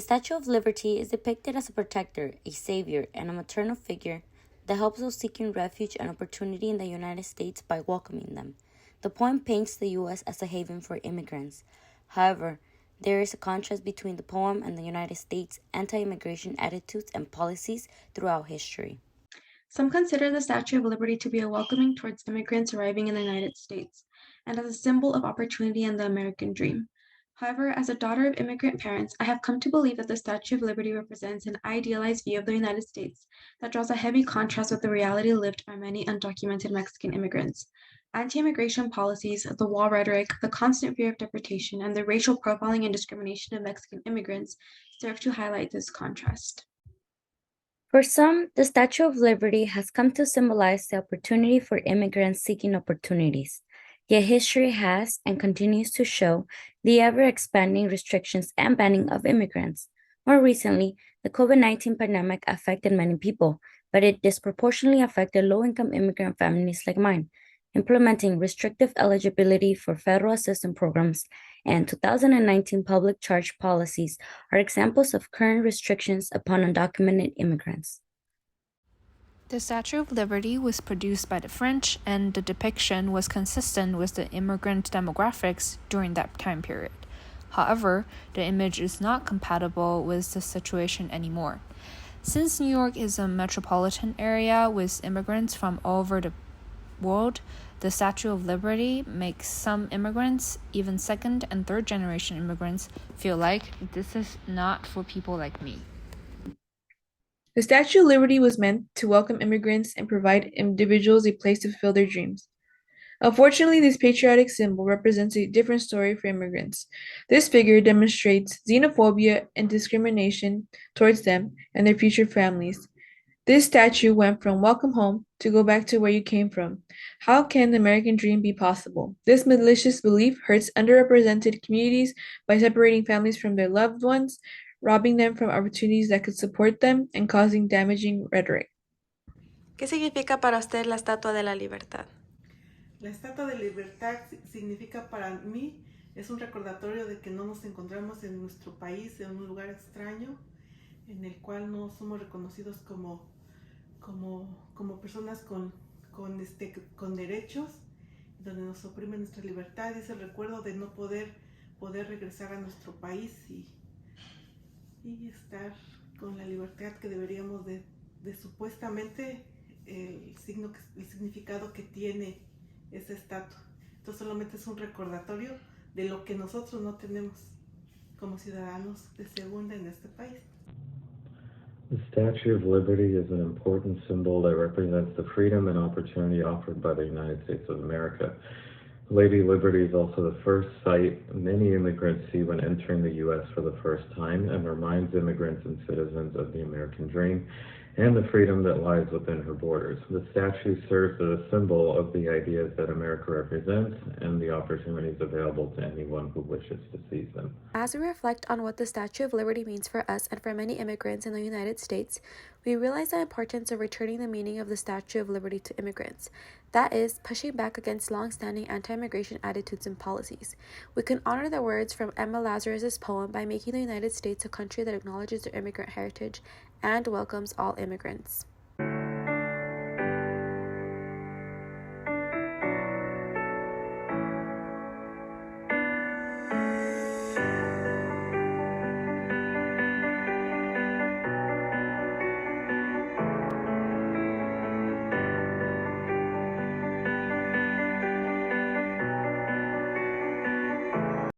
The Statue of Liberty is depicted as a protector, a savior, and a maternal figure that helps those seeking refuge and opportunity in the United States by welcoming them. The poem paints the U.S. as a haven for immigrants. However, there is a contrast between the poem and the United States' anti-immigration attitudes and policies throughout history. Some consider the Statue of Liberty to be a welcoming towards immigrants arriving in the United States and as a symbol of opportunity and the American dream. However, as a daughter of immigrant parents, I have come to believe that the Statue of Liberty represents an idealized view of the United States that draws a heavy contrast with the reality lived by many undocumented Mexican immigrants. Anti-immigration policies, the wall rhetoric, the constant fear of deportation, and the racial profiling and discrimination of Mexican immigrants serve to highlight this contrast. For some, the Statue of Liberty has come to symbolize the opportunity for immigrants seeking opportunities. Yet history has and continues to show the ever-expanding restrictions and banning of immigrants. More recently, the COVID-19 pandemic affected many people, but it disproportionately affected low-income immigrant families like mine, implementing restrictive eligibility for federal assistance programs and 2019 public charge policies are examples of current restrictions upon undocumented immigrants. The Statue of Liberty was produced by the French, and the depiction was consistent with the immigrant demographics during that time period. However, the image is not compatible with the situation anymore. Since New York is a metropolitan area with immigrants from all over the world, the Statue of Liberty makes some immigrants, even second and third generation immigrants, feel like this is not for people like me. The Statue of Liberty was meant to welcome immigrants and provide individuals a place to fulfill their dreams. Unfortunately, this patriotic symbol represents a different story for immigrants. This figure demonstrates xenophobia and discrimination towards them and their future families. This statue went from welcome home to go back to where you came from. How can the American dream be possible? This malicious belief hurts underrepresented communities by separating families from their loved ones, robbing them from opportunities that could support them, and causing damaging rhetoric. ¿Qué significa para usted la Estatua de la Libertad? La Estatua de Libertad significa para mí, es un recordatorio de que no nos encontramos en nuestro país, en un lugar extraño, en el cual no somos reconocidos como personas con derechos, donde nos oprime nuestra libertad, y es el recuerdo de no poder regresar a nuestro país y estar con la libertad que deberíamos de supuestamente el significado que tiene esa estatua. Entonces solamente es un recordatorio de lo que nosotros no tenemos como ciudadanos de segunda en este país. The Statue of Liberty is an important symbol that represents the freedom and opportunity offered by the United States of America. Lady Liberty is also the first sight many immigrants see when entering the U.S. for the first time and reminds immigrants and citizens of the American dream and the freedom that lies within her borders. The statue serves as a symbol of the ideas that America represents and the opportunities available to anyone who wishes to seize them. As we reflect on what the Statue of Liberty means for us and for many immigrants in the United States, we realize the importance of returning the meaning of the Statue of Liberty to immigrants. That is, pushing back against long-standing anti-immigration attitudes and policies. We can honor the words from Emma Lazarus's poem by making the United States a country that acknowledges their immigrant heritage and welcomes all immigrants.